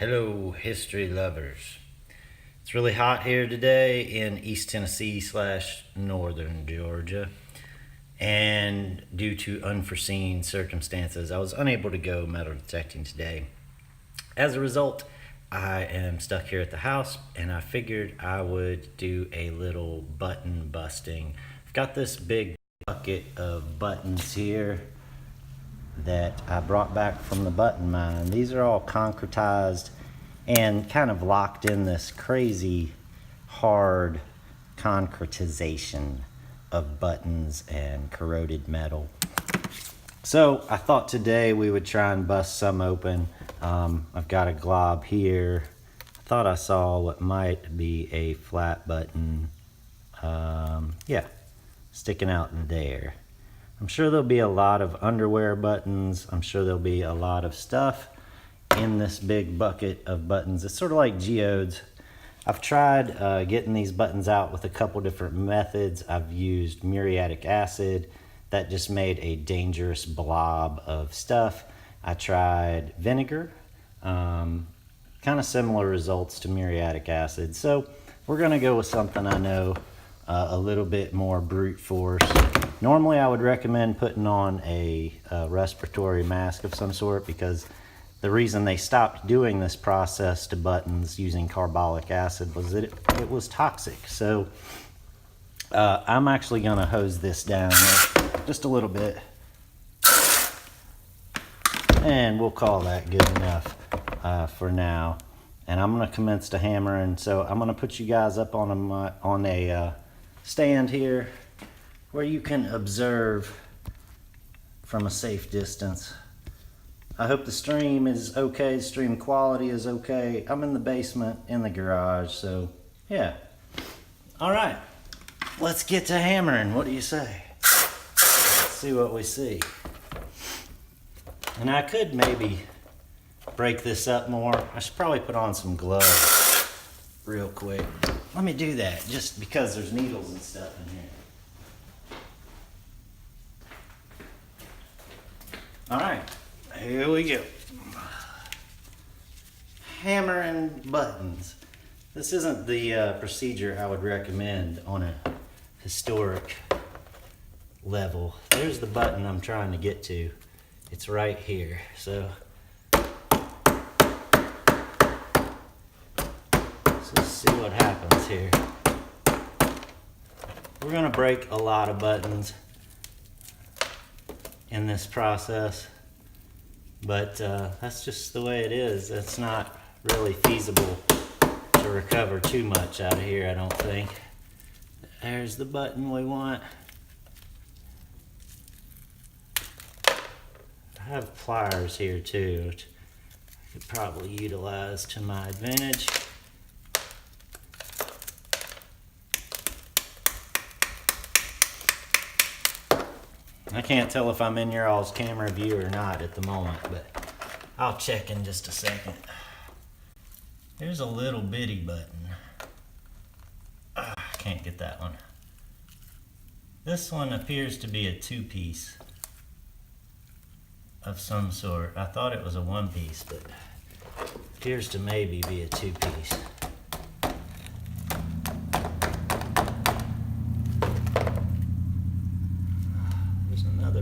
Hello, history lovers. It's really hot here today in East Tennessee / Northern Georgia. And due to unforeseen circumstances, I was unable to go metal detecting today. As a result, I am stuck here at the house, and I figured I would do a little button busting. I've got this big bucket of buttons here that I brought back from the button mine. These are all concretized and kind of locked in this crazy hard concretization of buttons and corroded metal. So I thought today we would try and bust some open. I've got a glob here. I thought I saw what might be a flat button. Yeah, sticking out there. I'm sure there'll be a lot of underwear buttons. I'm sure there'll be a lot of stuff in this big bucket of buttons. It's sort of like geodes. I've tried getting these buttons out with a couple different methods. I've used muriatic acid. That just made a dangerous blob of stuff. I tried vinegar. Kind of similar results to muriatic acid. So we're gonna go with something I know a little bit more brute force. Normally I would recommend putting on a respiratory mask of some sort, because the reason they stopped doing this process to buttons using carbolic acid was that it was toxic. So I'm actually gonna hose this down just a little bit, and we'll call that good enough for now. And I'm gonna commence to hammer, and so I'm gonna put you guys up on a stand here where you can observe from a safe distance. I hope the stream is okay, the stream quality is okay. I'm in the basement in the garage, so yeah. All right, let's get to hammering. What do you say? Let's see what we see. And I could maybe break this up more. I should probably put on some gloves real quick. Let me do that, just because there's needles and stuff in here. All right, here we go. Hammering buttons. This isn't the procedure I would recommend on a historic level. There's the button I'm trying to get to. It's right here. So let's see what happens here. We're gonna break a lot of buttons in this process, but that's just the way it is. It's not really feasible to recover too much out of here, I don't think. There's the button we want. I have pliers here too, which I could probably utilize to my advantage. I can't tell if I'm in your all's camera view or not at the moment, but I'll check in just a second. There's a little bitty button. I can't get that one. This one appears to be a two-piece of some sort. I thought it was a one-piece, but appears to maybe be a two-piece.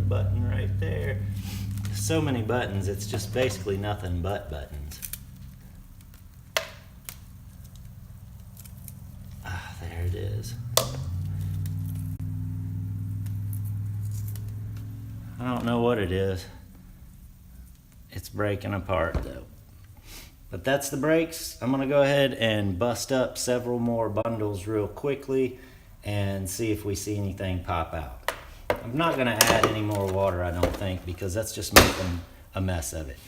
Button right there. So many buttons, it's just basically nothing but buttons. There it is. I don't know what it is. It's breaking apart though. But that's the brakes. I'm gonna go ahead and bust up several more bundles real quickly and see if we see anything pop out. I'm not gonna add any more water, I don't think, because that's just making a mess of it.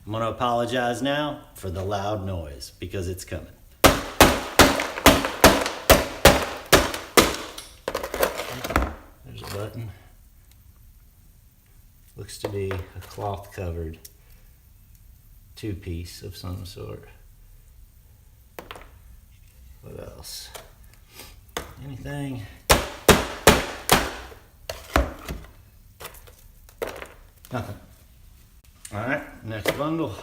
I'm gonna apologize now for the loud noise, because it's coming. There's a button. Looks to be a cloth covered two-piece of some sort. What else? Anything? Nothing. All right, next bundle.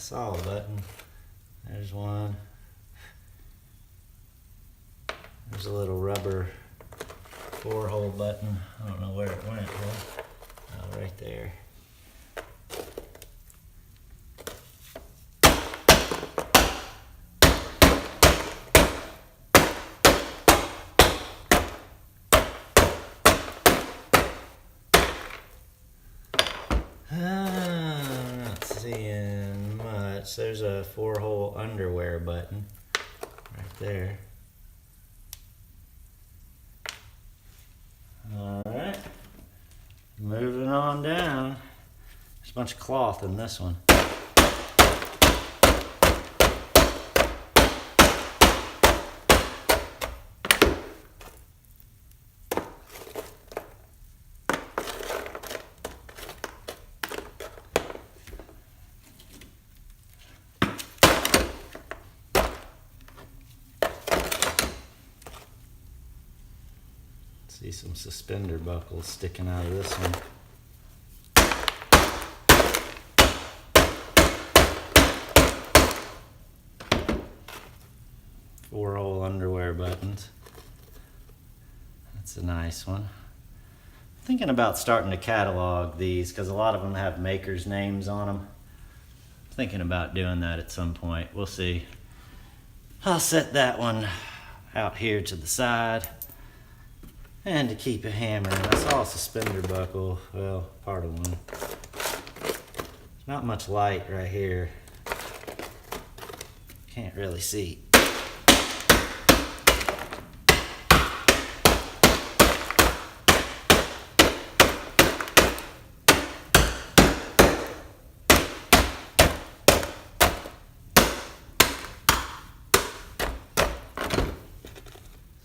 saw a button. There's one. There's a little rubber 4-hole button. I don't know where it went. Oh, right there. I'm not seeing much. There's a 4-hole underwear button right there. Alright, moving on down. There's a bunch of cloth in this one. See some suspender buckles sticking out of this one. 4-hole underwear buttons. That's a nice one. I'm thinking about starting to catalog these because a lot of them have makers' names on them. I'm thinking about doing that at some point. We'll see. I'll set that one out here to the side. And to keep it hammering, I saw a suspender buckle, well, part of one. There's not much light right here. Can't really see.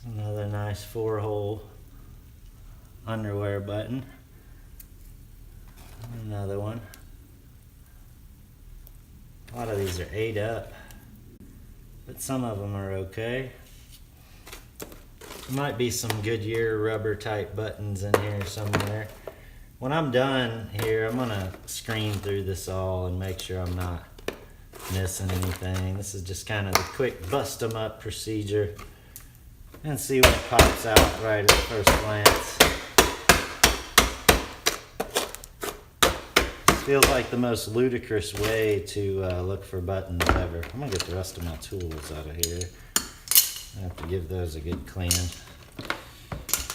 Another nice 4-hole underwear button. Another one. A lot of these are ate up, but some of them are okay. There might be some Goodyear rubber type buttons in here somewhere. When I'm done here, I'm gonna screen through this all and make sure I'm not missing anything. This is just kind of the quick bust them up procedure and see what pops out right at the first glance. Feels like the most ludicrous way to look for buttons ever. I'm gonna get the rest of my tools out of here. I have to give those a good clean.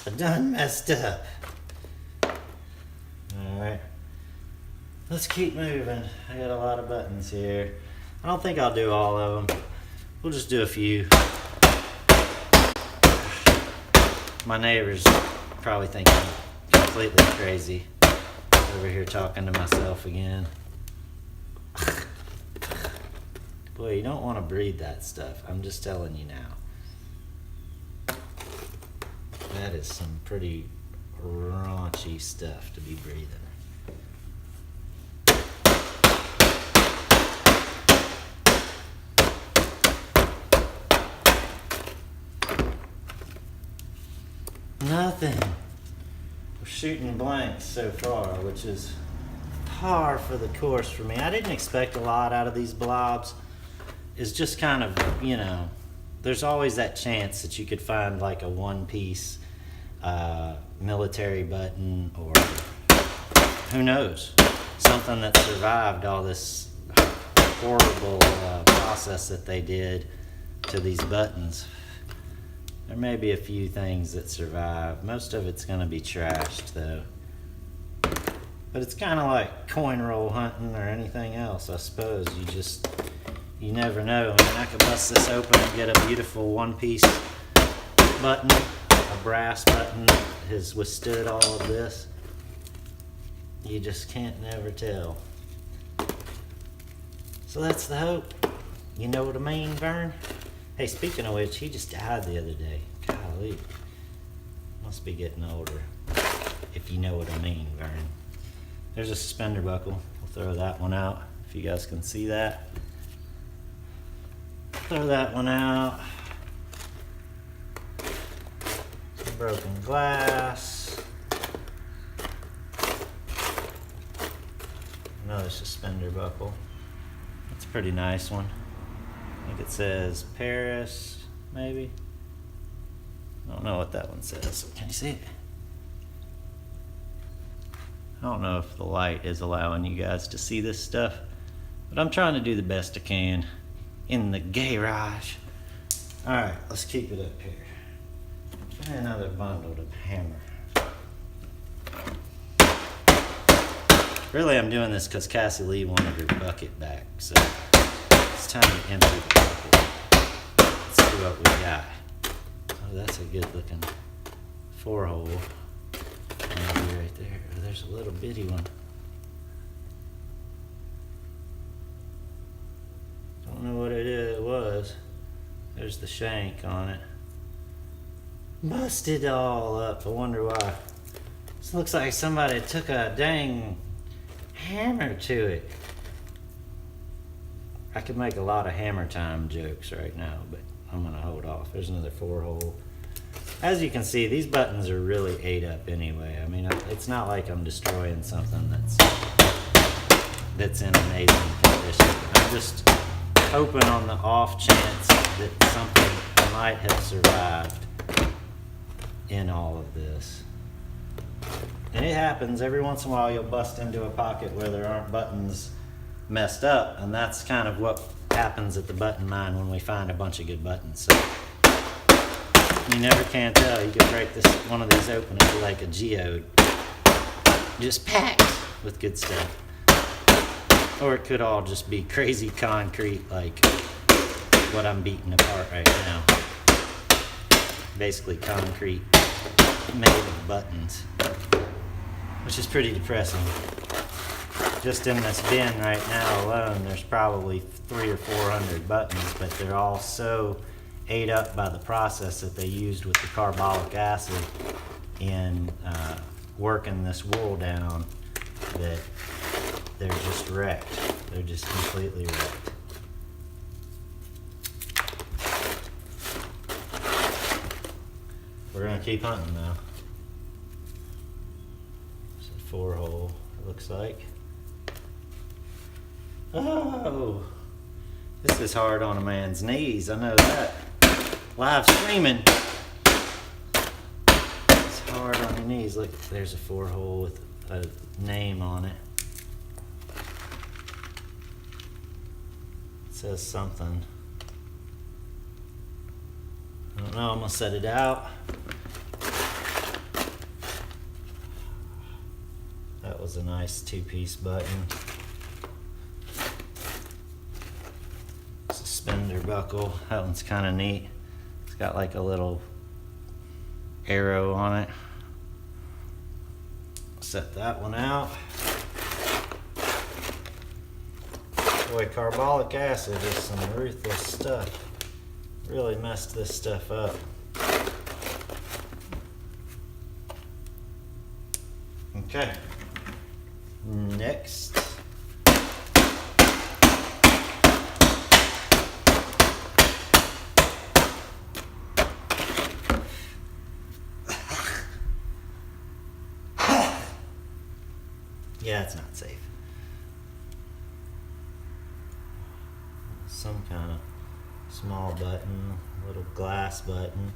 I done messed up. Alright. Let's keep moving. I got a lot of buttons here. I don't think I'll do all of them. We'll just do a few. My neighbors probably think I'm completely crazy. Over here talking to myself again. Boy, you don't want to breathe that stuff. I'm just telling you now. That is some pretty raunchy stuff to be breathing. Nothing. We're shooting blanks so far, which is par for the course for me. I didn't expect a lot out of these blobs. It's just kind of, you know, there's always that chance that you could find like a one-piece military button, or who knows, something that survived all this horrible process that they did to these buttons. There may be a few things that survive. Most of it's going to be trashed though. But it's kind of like coin roll hunting or anything else, I suppose. You never know. I mean, I could bust this open and get a beautiful one-piece button, a brass button that has withstood all of this. You just can't never tell. So that's the hope. You know what I mean, Vern? Hey, speaking of which, he just died the other day. Golly. Must be getting older. If you know what I mean, Vern. There's a suspender buckle. We'll throw that one out, if you guys can see that. Throw that one out. Some broken glass. Another suspender buckle. That's pretty nice one. I think it says Paris, maybe. I don't know what that one says. Can you see it? I don't know if the light is allowing you guys to see this stuff, but I'm trying to do the best I can in the garage. All right, let's keep it up here. Try another bundle to hammer. Really, I'm doing this because Cassie Lee wanted her bucket back, so it's time to empty the bucket. Let's see what we got. Oh, that's a good looking 4-hole. Maybe right there. Oh, there's a little bitty one. Don't know what it was. There's the shank on it. Busted all up. I wonder why. This looks like somebody took a dang hammer to it. I could make a lot of hammer time jokes right now, but I'm gonna hold off. There's another 4-hole. As you can see, these buttons are really ate up anyway. I mean, it's not like I'm destroying something that's in amazing condition. I'm just hoping on the off chance that something might have survived in all of this. And it happens every once in a while. You'll bust into a pocket where there aren't buttons messed up, and that's kind of what happens at the button mine when we find a bunch of good buttons. So you never can tell. You could break one of these open and be like a geode, just packed with good stuff. Or it could all just be crazy concrete like what I'm beating apart right now. Basically concrete made of buttons, which is pretty depressing. Just in this bin right now alone, there's probably 300 or 400 buttons, but they're all so ate up by the process that they used with the carbolic acid in working this wool down that they're just wrecked. They're just completely wrecked. We're gonna keep hunting though. It's a 4-hole, it looks like. Oh, this is hard on a man's knees, I know that. Live streaming. It's hard on your knees. Look, there's a 4-hole with a name on it. It says something. I don't know, I'm gonna set it out. That was a nice 2-piece button. Suspender buckle, that one's kind of neat. It's got like a little arrow on it. Set that one out. Boy, carbolic acid is some ruthless stuff. Really messed this stuff up. Okay. Next. Yeah, it's not safe. Some kind of small button, little glass button.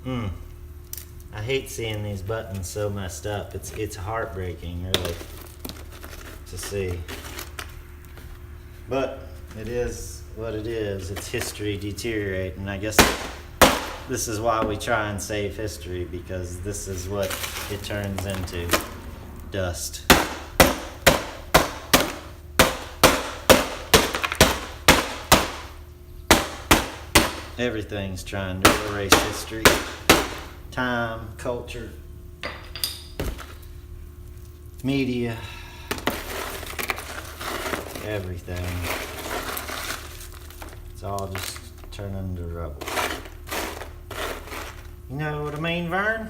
I hate seeing these buttons so messed up. It's heartbreaking, really, to see. But it is what it is. It's history deteriorating. I guess this is why we try and save history, because this is what it turns into. Dust. Everything's trying to erase history. Time, culture, media, everything. It's all just turning to rubble. You know what I mean, Vern?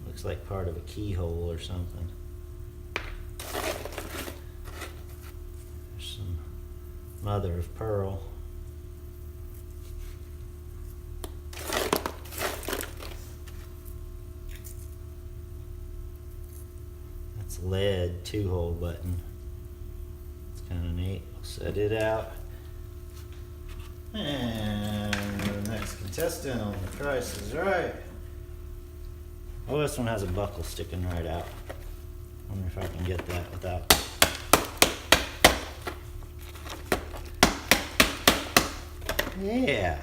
Looks like part of a keyhole or something. There's some mother of pearl. lead 2-hole button. It's kind of neat. We'll set it out. And the next contestant on The Price is Right. Oh, this one has a buckle sticking right out. Wonder if I can get that without. Yeah.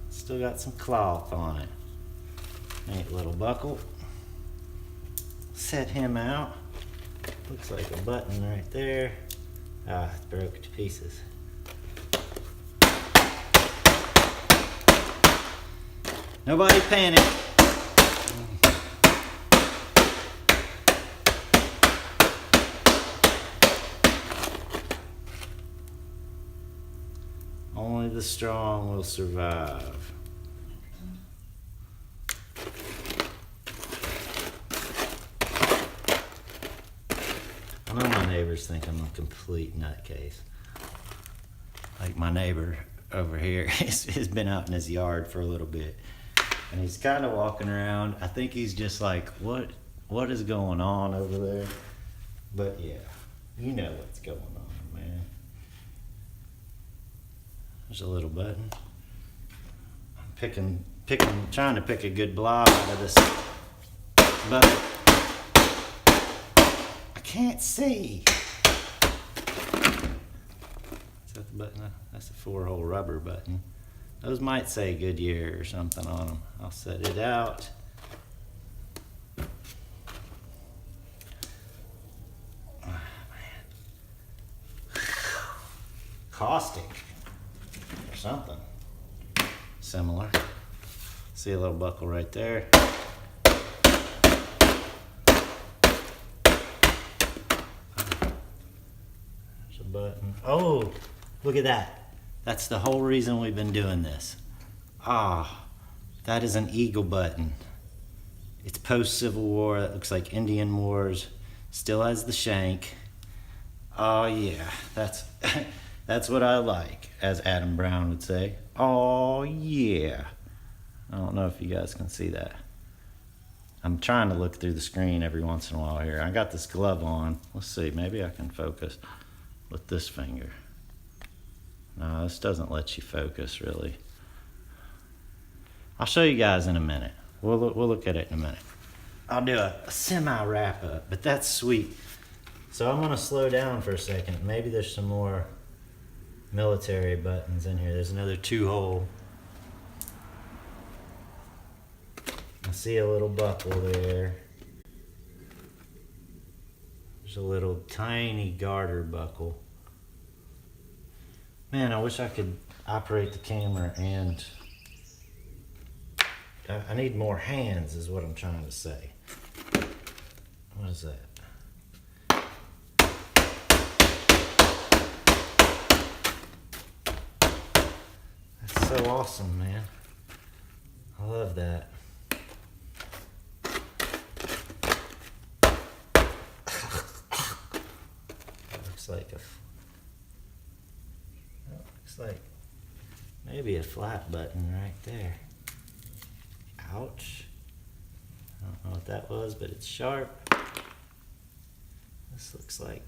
Still got some cloth on it. Neat little buckle. Set him out. Looks like a button right there. Ah, it broke to pieces. Nobody panic. Only the strong will survive. I know my neighbors think I'm a complete nutcase. Like my neighbor over here has been out in his yard for a little bit. And he's kind of walking around. I think he's just like, what is going on over there? But yeah, you know what's going on, man. There's a little button. I'm trying to pick a good blob out of this button. I can't see. Is that the button? That's a 4-hole rubber button. Those might say Goodyear or something on them. I'll set it out. Oh, man. Caustic or something similar. See a little buckle right there. There's a button. Oh, look at that. That's the whole reason we've been doing this. Ah, that is an eagle button. It's post-Civil War. That looks like Indian Wars. Still has the shank. Oh yeah, that's what I like, as Adam Brown would say. Oh yeah. I don't know if you guys can see that. I'm trying to look through the screen every once in a while here. I got this glove on. Let's see, maybe I can focus with this finger. No, this doesn't let you focus, really. I'll show you guys in a minute. We'll look at it in a minute. I'll do a semi-wrap up, but that's sweet. So I'm going to slow down for a second. Maybe there's some more military buttons in here. There's another 2-hole. I see a little buckle there. There's a little tiny garter buckle. Man, I wish I could operate the camera and I need more hands is what I'm trying to say. What is that? That's so awesome, man. I love that. That looks like maybe a flat button right there. Ouch. I don't know what that was, but it's sharp. This looks like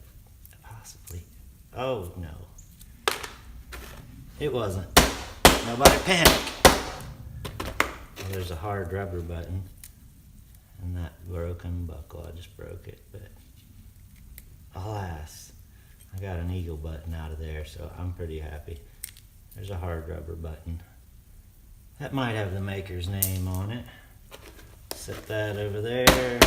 possibly. Oh no. It wasn't. Nobody panic. Well, there's a hard rubber button. And that broken buckle. I just broke it, but alas, I got an eagle button out of there, so I'm pretty happy. There's a hard rubber button. That might have the maker's name on it. Set that over there.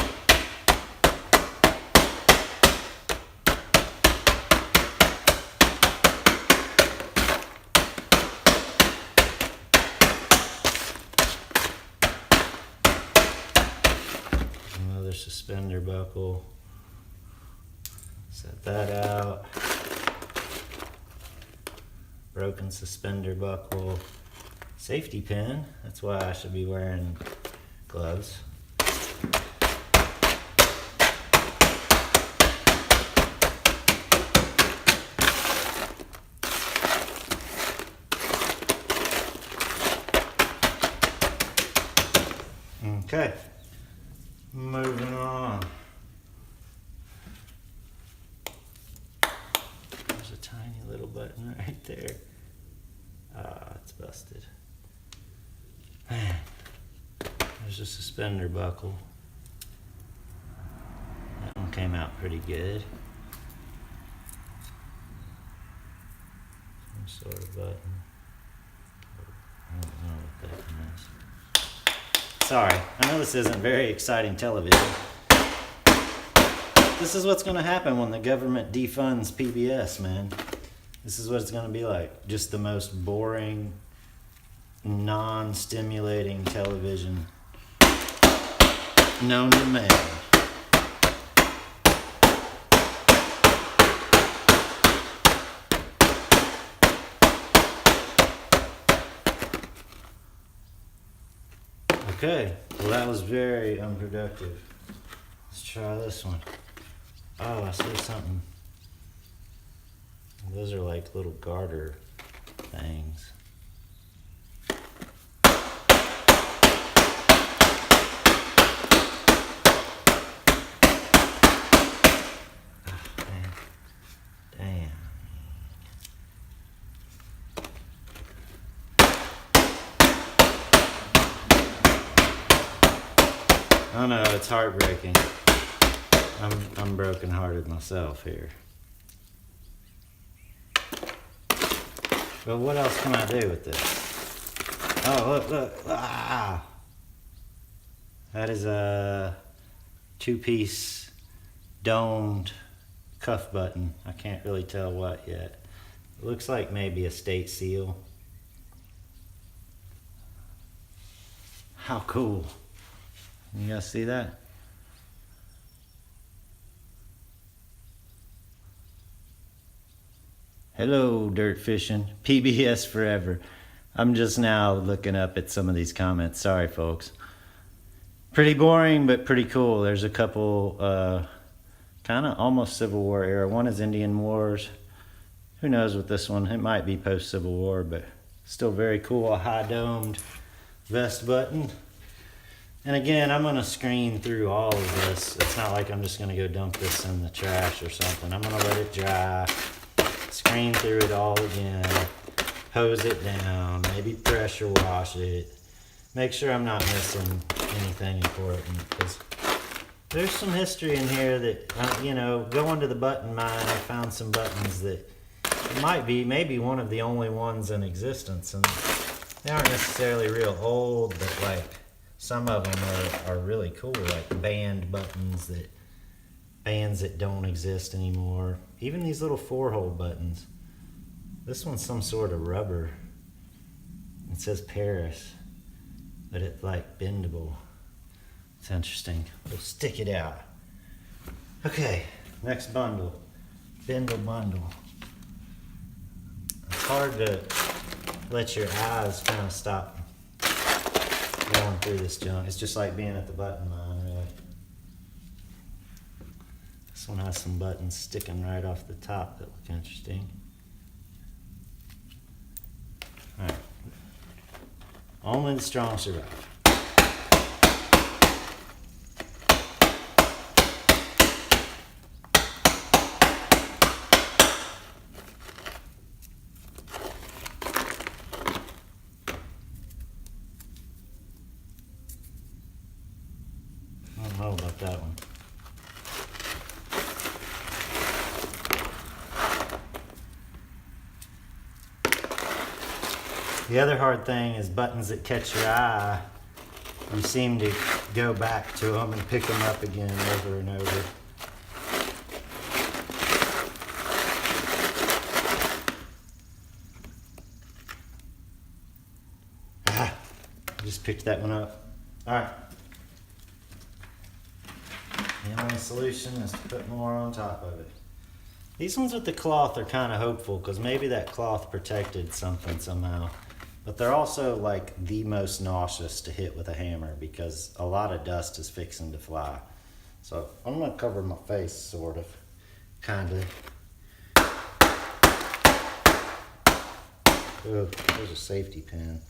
Another suspender buckle. Set that out. Broken suspender buckle. Safety pin. That's why I should be wearing gloves. Okay. Moving on. button right there. Ah, it's busted. Man, there's a suspender buckle. That one came out pretty good. Some sort of button. I don't know what that one is. Sorry, I know this isn't very exciting television. This is what's going to happen when the government defunds PBS, man. This is what it's going to be like. Just the most boring, non-stimulating television known to man. Okay, well that was very unproductive. Let's try this one. Oh, I see something. Those are like little garter things. Damn. Oh no, it's heartbreaking. I'm broken-hearted myself here. But what else can I do with this? Oh, look. Ah! That is a two-piece domed cuff button. I can't really tell what yet. It looks like maybe a state seal. How cool. You guys see that? Hello, dirt fishing. PBS forever. I'm just now looking up at some of these comments. Sorry, folks. Pretty boring, but pretty cool. There's a couple kind of almost Civil War era. One is Indian Wars. Who knows with this one? It might be post-Civil War, but still very cool. A high-domed vest button. And again, I'm going to screen through all of this. It's not like I'm just going to go dump this in the trash or something. I'm going to let it dry, screen through it all again, hose it down, maybe pressure wash it. Make sure I'm not missing anything important, because there's some history in here that, you know, going to the button mine, I found some buttons that might be maybe one of the only ones in existence. And they aren't necessarily real old, but like, some of them are really cool, like band buttons, bands that don't exist anymore. Even these little 4-hole buttons. This one's some sort of rubber. It says Paris, but it's like bendable. It's interesting. We'll stick it out. Okay, next bundle. Bindle bundle. It's hard to let your eyes kind of stop going through this junk. It's just like being at the button line, really. This one has some buttons sticking right off the top that look interesting. Alright. Only the strong survive. I don't know about that one. The other hard thing is buttons that catch your eye. You seem to go back to them and pick them up again over and over. I just picked that one up. Alright. The only solution is to put more on top of it. These ones with the cloth are kind of hopeful, because maybe that cloth protected something somehow. But they're also like the most nauseous to hit with a hammer, because a lot of dust is fixing to fly. So I'm going to cover my face, sort of, kind of. Oh, there's a safety pin.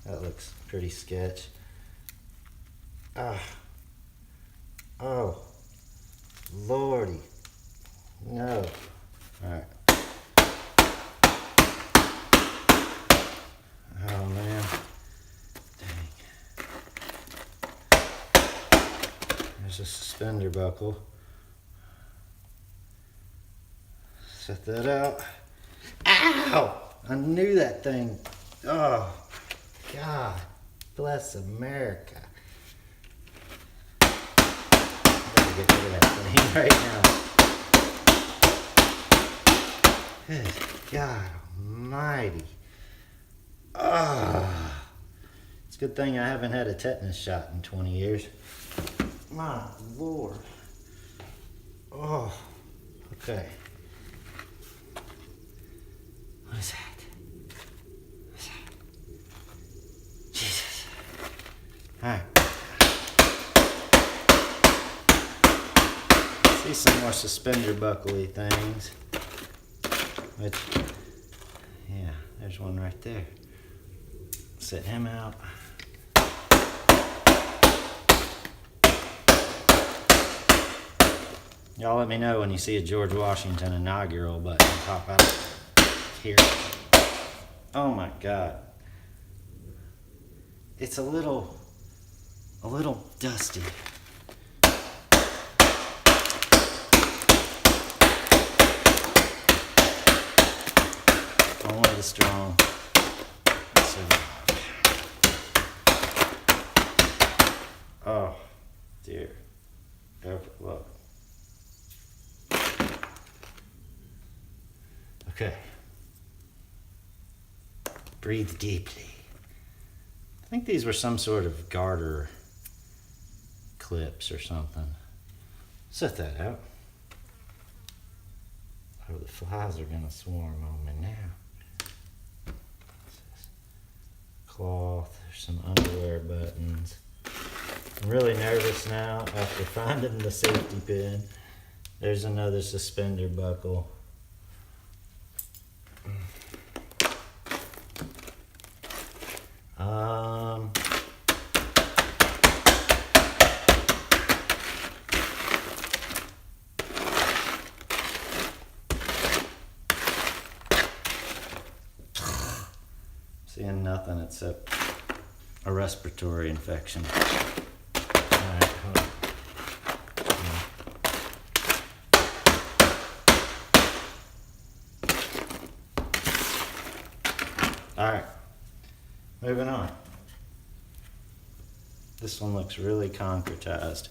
That looks pretty sketch. Ah. Oh. Lordy. No. Alright. suspender buckle. Set that out. Ow! I knew that thing. Oh, God bless America. I gotta get rid of that thing right now. Good God Almighty. Oh, it's a good thing I haven't had a tetanus shot in 20 years. My Lord. Oh, okay. What is that? What is that? Jesus. All right. See some more suspender buckly things. Which, yeah, there's one right there. Set him out. Y'all let me know when you see a George Washington inaugural button pop out here. Oh my God. It's a little dusty. Only the strong. Oh, dear. Look. Okay. Breathe deeply. I think these were some sort of garter clips or something. Set that out. Oh, the flies are gonna swarm on me now. Cloth, there's some underwear buttons. I'm really nervous now after finding the safety pin. There's another suspender buckle. Seeing nothing except a respiratory infection. Alright, hold on. Alright, moving on. This one looks really concretized.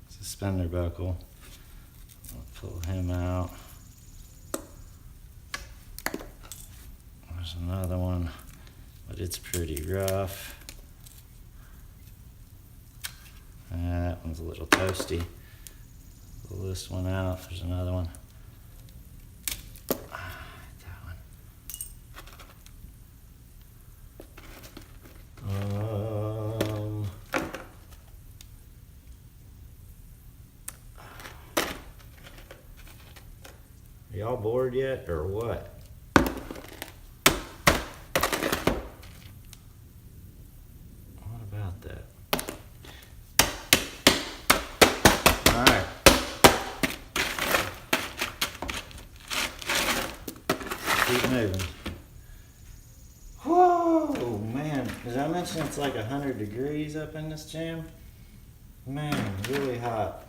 Suspender buckle. I'll pull him out. There's another one, but it's pretty rough. That one's a little toasty. Pull this one out. There's another one. That one. Are y'all bored yet, or what? What about that? Alright. Keep moving. Whoa, man. Did I mention it's like 100 degrees up in this gym? Man, really hot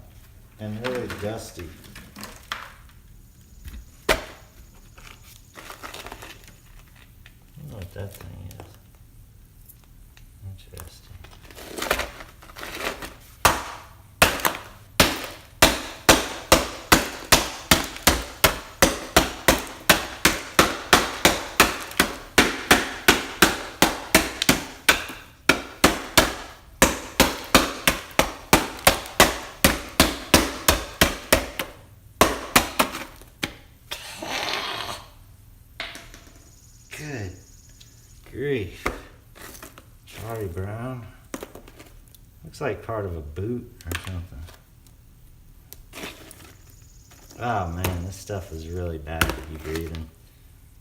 and really dusty. I don't know what that thing is. Interesting. Good grief. Charlie Brown. Looks like part of a boot or something. Oh man, this stuff is really bad to be breathing.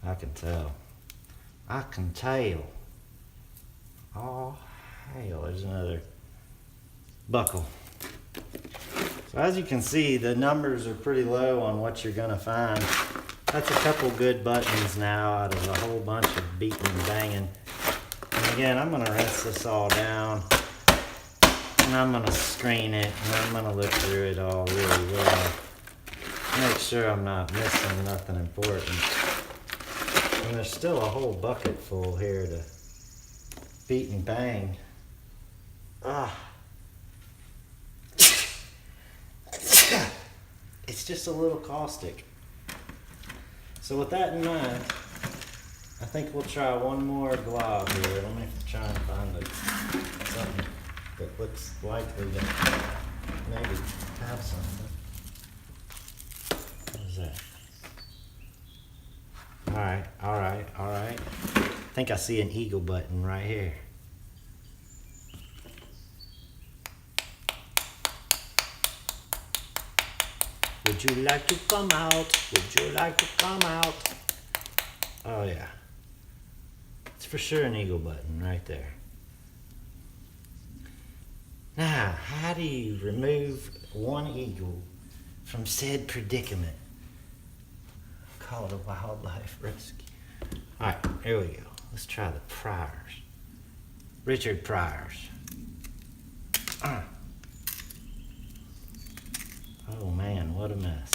I can tell. I can tell. Oh, hell, there's another buckle. So as you can see, the numbers are pretty low on what you're gonna find That's a couple good buttons now out of a whole bunch of beating and banging. And again, I'm gonna rinse this all down, and I'm gonna screen it, and I'm gonna look through it all really well. Make sure I'm not missing nothing important. And there's still a whole bucket full here to beat and bang. It's just a little caustic. So with that in mind, I think we'll try one more glob here. Let me try and find something that looks likely to maybe have something. What is that? Alright. I think I see an eagle button right here. Would you like to come out? Would you like to come out? Oh yeah. It's for sure an eagle button right there. Now, how do you remove one eagle from said predicament? Call it a wildlife rescue. Alright, here we go. Let's try the Pryors. Richard Pryors. Oh man, what a mess.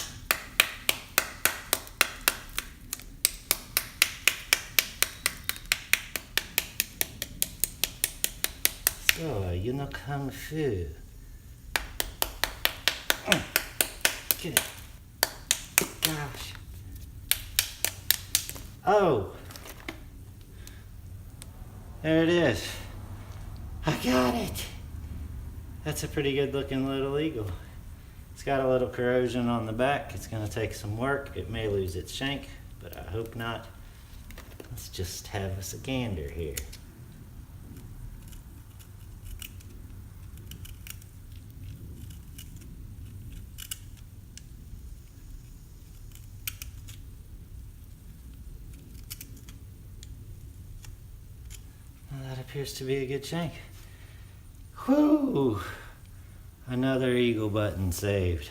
So, you know Kung Fu. Get it. Gosh. Oh! There it is. I got it! That's a pretty good looking little eagle. It's got a little corrosion on the back. It's going to take some work. It may lose its shank, but I hope not. Let's just have us a gander here. Well, that appears to be a good shank. Whoo! Another eagle button saved.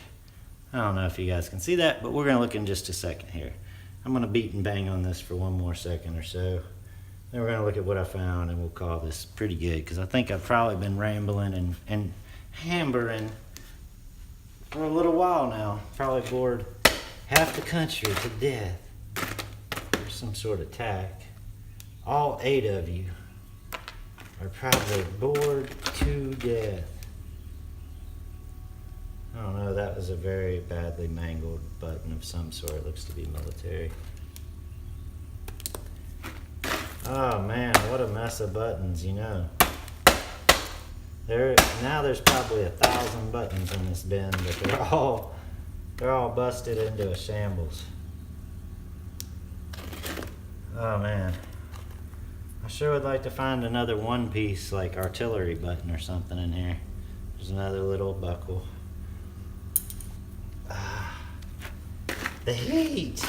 I don't know if you guys can see that, but we're going to look in just a second here. I'm going to beat and bang on this for one more second or so. Then we're going to look at what I found, and we'll call this pretty good, because I think I've probably been rambling and hammering for a little while now. Probably bored half the country to death. There's some sort of tack. All 8 of you are probably bored to death. I don't know, that was a very badly mangled button of some sort. It looks to be military. Oh man, what a mess of buttons, you know. Now there's probably 1,000 buttons in this bin, but they're all busted into a shambles. Oh man. I sure would like to find another one-piece like artillery button or something in here. There's another little buckle. The heat!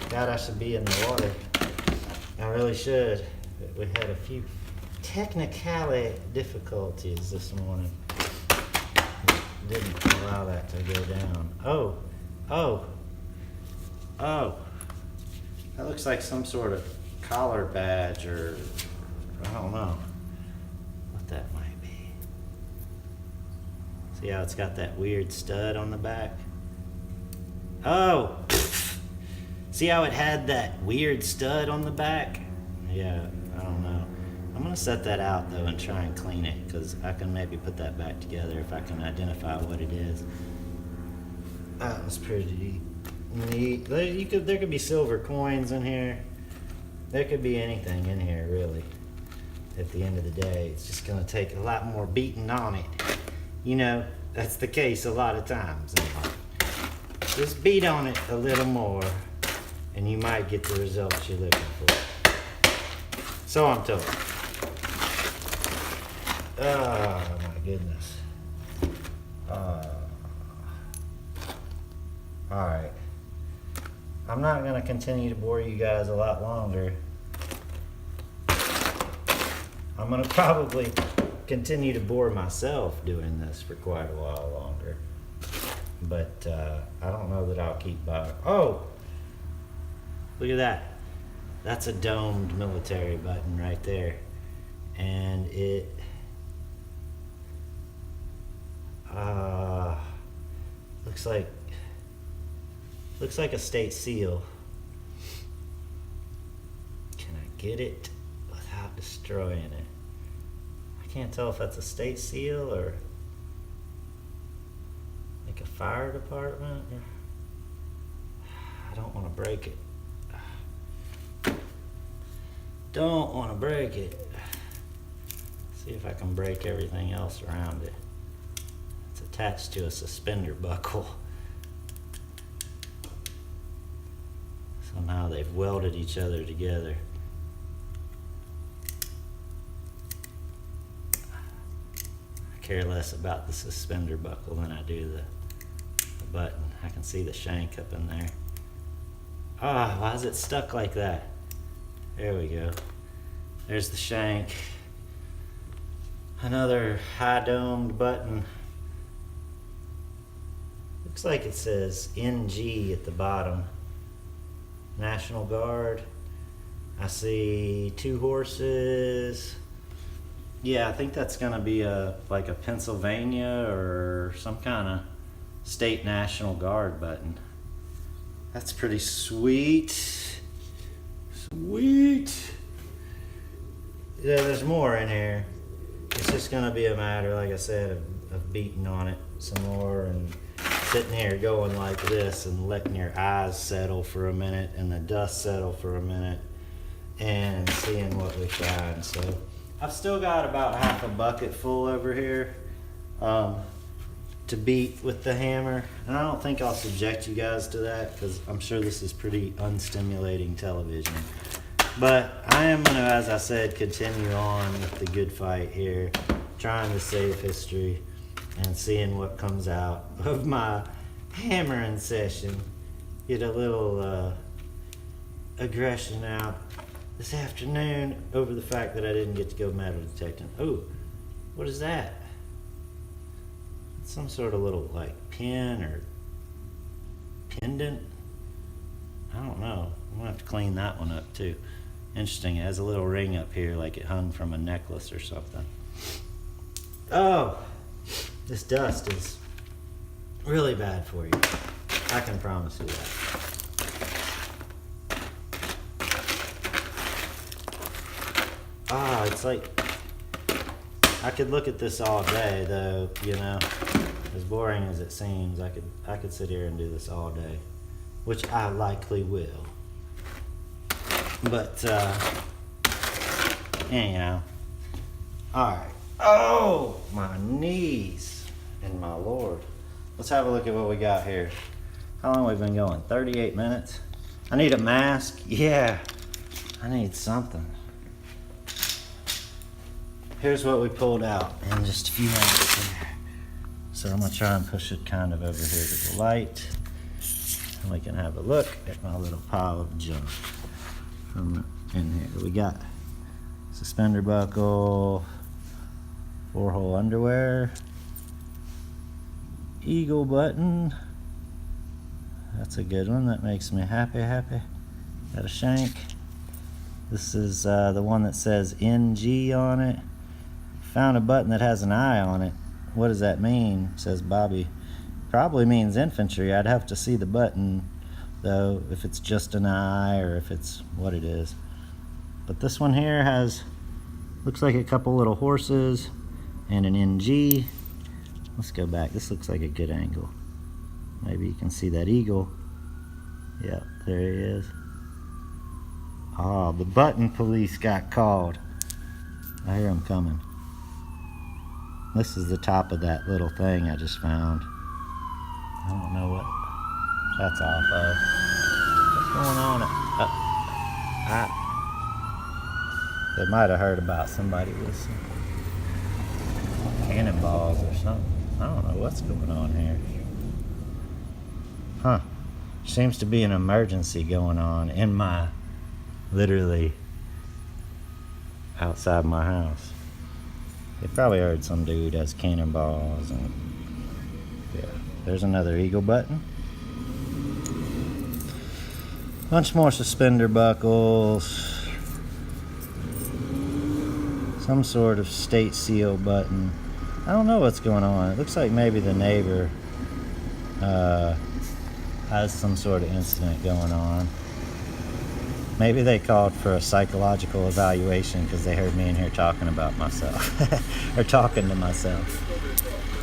God, I should be in the water. I really should. We had a few technicality difficulties this morning. Didn't allow that to go down. Oh. That looks like some sort of collar badge, or I don't know what that might be. See how it's got that weird stud on the back? Oh! See how it had that weird stud on the back? Yeah, I don't know. I'm gonna set that out though and try and clean it, because I can maybe put that back together if I can identify what it is. That was pretty neat. There could be silver coins in here. There could be anything in here, really. At the end of the day, it's just gonna take a lot more beating on it. You know, that's the case a lot of times in life. Just beat on it a little more, and you might get the results you're looking for. So I'm told. Oh my goodness. Alright. I'm not going to continue to bore you guys a lot longer. I'm going to probably continue to bore myself doing this for quite a while longer. but I don't know that I'll keep buying. Oh, look at that. That's a domed military button right there. And it looks like a state seal. Can I get it without destroying it? I can't tell if that's a state seal or like a fire department. I don't want to break it. Don't want to break it. See if I can break everything else around it. It's attached to a suspender buckle. Somehow they've welded each other together. I care less about the suspender buckle than I do the button. I can see the shank up in there. Ah, why is it stuck like that? There we go. There's the shank. Another high domed button. Looks like it says NG at the bottom. National Guard. I see 2 horses. Yeah, I think that's gonna be like a Pennsylvania or some kind of state National Guard button. That's pretty sweet. Sweet. Yeah, there's more in here. It's just gonna be a matter, like I said, of beating on it some more and sitting here going like this and letting your eyes settle for a minute and the dust settle for a minute and seeing what we find. So I've still got about half a bucket full over here to beat with the hammer, and I don't think I'll subject you guys to that because I'm sure this is pretty unstimulating television. But I am gonna, as I said, continue on with the good fight here, trying to save history and seeing what comes out of my hammering session. Get a little aggression out this afternoon over the fact that I didn't get to go metal detecting. Oh, what is that? It's some sort of little like pin or pendant. I don't know. I'm gonna have to clean that one up too. Interesting, it has a little ring up here like it hung from a necklace or something. Oh, this dust is really bad for you. I can promise you that. Ah, it's like, I could look at this all day though, you know. As boring as it seems, I could sit here and do this all day, which I likely will. But anyhow, all right. Oh, my knees and my Lord. Let's have a look at what we got here. How long have we been going? 38 minutes. I need a mask. Yeah, I need something. Here's what we pulled out in just a few minutes here. So I'm gonna try and push it kind of over here to the light, and we can have a look at my little pile of junk from in here. We got suspender buckle, 4-hole underwear, eagle button. That's a good one. That makes me happy. Got a shank. This is the one that says NG on it. Found a button that has an eye on it. What does that mean? Says Bobby. Probably means infantry. I'd have to see the button though, if it's just an eye or if it's what it is. But this one here has, looks like a couple little horses and an NG. Let's go back. This looks like a good angle. Maybe you can see that eagle. Yep, there he is. Oh, the button police got called. I hear them coming. This is the top of that little thing I just found. I don't know what that's off of. What's going on? They might have heard about somebody with some cannonballs or something. I don't know what's going on here. Huh. Seems to be an emergency going on in my, literally, outside my house. They probably heard some dude has cannonballs and, yeah. There's another eagle button. Bunch more suspender buckles. Some sort of state seal button. I don't know what's going on. It looks like maybe the neighbor has some sort of incident going on. Maybe they called for a psychological evaluation because they heard me in here talking about myself. Or talking to myself.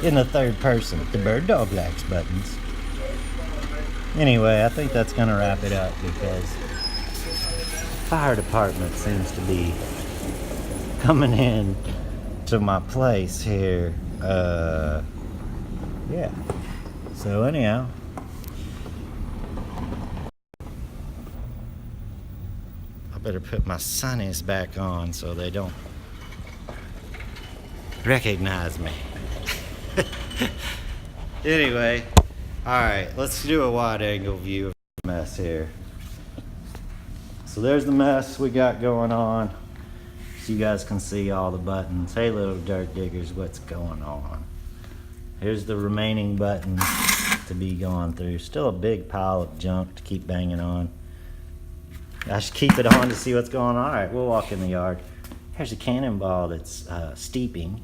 In the third person. The BirdDogg likes buttons. Anyway, I think that's going to wrap it up because the fire department seems to be coming in to my place here. Yeah. So anyhow, I better put my sunnies back on so they don't recognize me. Anyway. Alright, let's do a wide angle view of the mess here. So there's the mess we got going on. So you guys can see all the buttons. Hey little dirt diggers, what's going on? Here's the remaining buttons to be gone through. Still a big pile of junk to keep banging on. I should keep it on to see what's going on. Alright, we'll walk in the yard. Here's a cannonball that's steeping,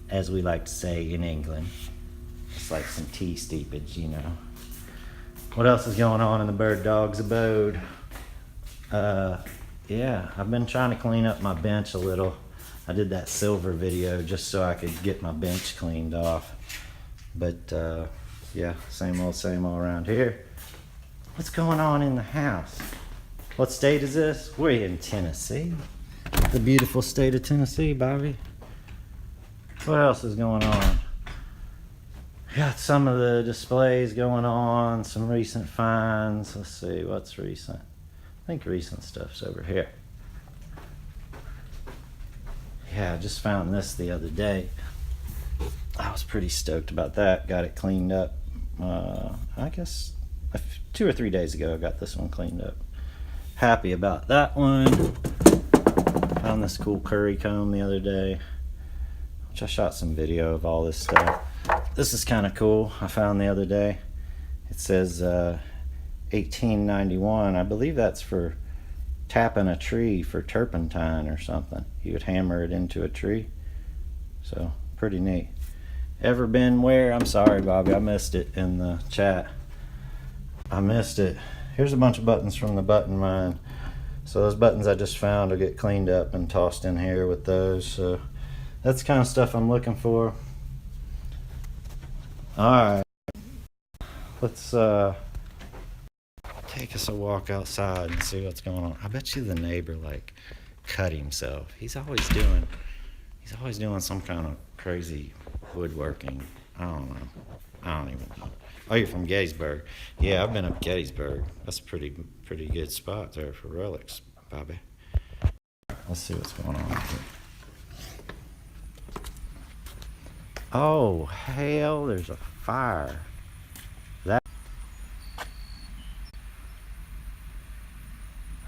as we like to say in England. It's like some tea steepage, you know. What else is going on in the BirdDogg's abode? Yeah, I've been trying to clean up my bench a little. I did that silver video just so I could get my bench cleaned off. But, yeah, same old around here. What's going on in the house? What state is this? We're in Tennessee. The beautiful state of Tennessee, Bobby. What else is going on? Got some of the displays going on, some recent finds. Let's see, what's recent? I think recent stuff's over here. Yeah, I just found this the other day. I was pretty stoked about that. Got it cleaned up. I guess 2 or 3 days ago I got this one cleaned up. Happy about that one. Found this cool curry comb the other day, which I shot some video of all this stuff. This is kind of cool. I found the other day. It says 1891. I believe that's for tapping a tree for turpentine or something. You would hammer it into a tree. So pretty neat. Ever been where? I'm sorry, Bobby. I missed it in the chat. I missed it. Here's a bunch of buttons from the button mine. So those buttons I just found will get cleaned up and tossed in here with those. So that's the kind of stuff I'm looking for. Alright, let's take us a walk outside and see what's going on. I bet you the neighbor like cut himself. He's always doing some kind of crazy woodworking. I don't know. I don't even know. Oh, you're from Gettysburg. Yeah, I've been up Gettysburg. That's a pretty good spot there for relics, Bobby. Let's see what's going on here. Oh, hell, there's a fire.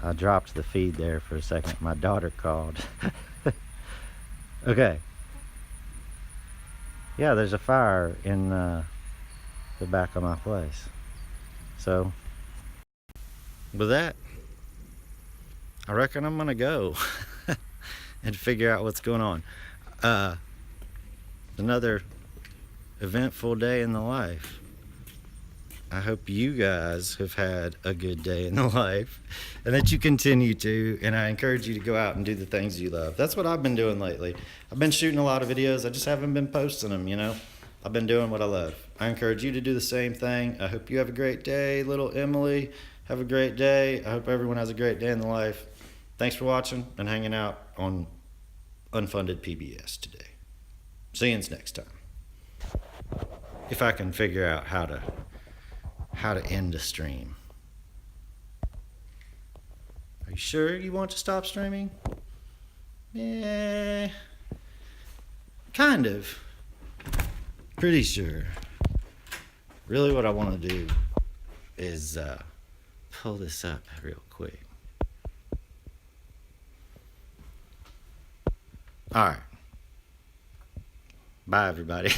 I dropped the feed there for a second. My daughter called. Okay. Yeah, there's a fire in the back of my place. So, with that, I reckon I'm gonna go and figure out what's going on. Another eventful day in the life. I hope you guys have had a good day in the life and that you continue to, and I encourage you to go out and do the things you love. That's what I've been doing lately. I've been shooting a lot of videos. I just haven't been posting them, you know. I've been doing what I love. I encourage you to do the same thing. I hope you have a great day, little Emily. Have a great day. I hope everyone has a great day in the life. Thanks for watching and hanging out on Unfunded PBS today. See you next time. If I can figure out how to end a stream. Are you sure you want to stop streaming? Yeah, kind of. Pretty sure. Really what I want to do is pull this up real quick. All right. Bye, everybody.